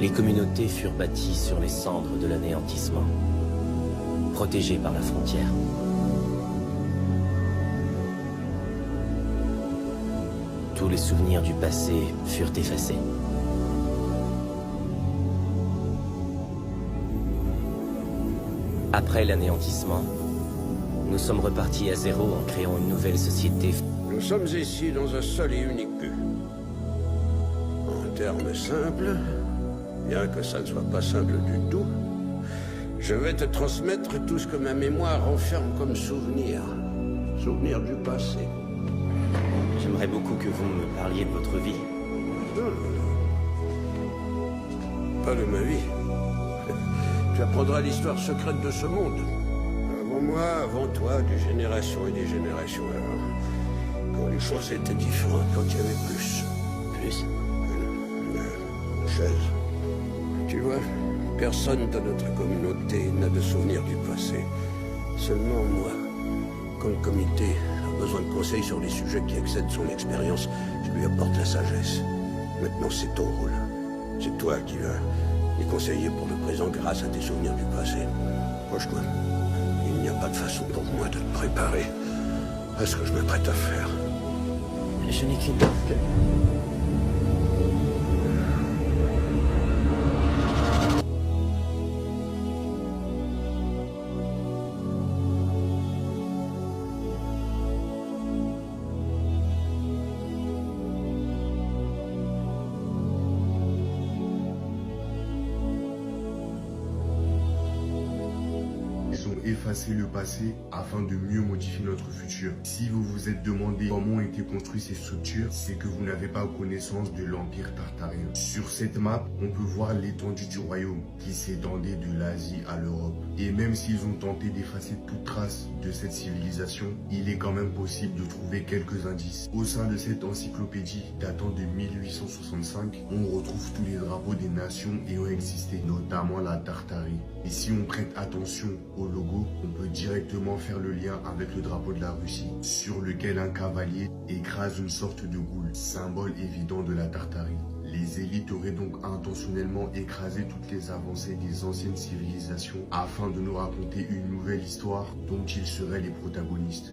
Les communautés furent bâties sur les cendres de l'anéantissement, protégées par la frontière. Tous les souvenirs du passé furent effacés. Après l'anéantissement, nous sommes repartis à zéro en créant une nouvelle société. Nous sommes ici dans un seul et unique but. En termes simples, bien que ça ne soit pas simple du tout, je vais te transmettre tout ce que ma mémoire renferme comme souvenir. Souvenir du passé. J'aimerais beaucoup que vous me parliez de votre vie. Non. Pas de ma vie. Tu apprendras l'histoire secrète de ce monde. Avant moi, avant toi, des générations et des générations avant. Quand les choses étaient différentes, quand il y avait plus. Plus? Une chaise. Tu vois, personne dans notre communauté n'a de souvenirs du passé. Seulement moi. Quand le comité a besoin de conseils sur les sujets qui excèdent son expérience, je lui apporte la sagesse. Maintenant, c'est ton rôle. C'est toi qui vas les conseiller pour le présent grâce à tes souvenirs du passé. Proche-toi. Il n'y a pas de façon pour moi de te préparer à ce que je m'apprête à faire. Je n'ai qu'une... Effacer le passé afin de mieux modifier notre futur. Si vous vous êtes demandé comment ont été construites ces structures, c'est que vous n'avez pas connaissance de l'Empire tartarien. Sur cette map, on peut voir l'étendue du royaume qui s'étendait de l'Asie à l'Europe. Et même s'ils ont tenté d'effacer toute trace de cette civilisation, il est quand même possible de trouver quelques indices. Au sein de cette encyclopédie datant de 1865, on retrouve tous les drapeaux des nations ayant existé, notamment la Tartarie. Et si on prête attention au logo, on peut directement faire le lien avec le drapeau de la Russie, sur lequel un cavalier écrase une sorte de goule, symbole évident de la Tartarie. Les élites auraient donc intentionnellement écrasé toutes les avancées des anciennes civilisations afin de nous raconter une nouvelle histoire dont ils seraient les protagonistes.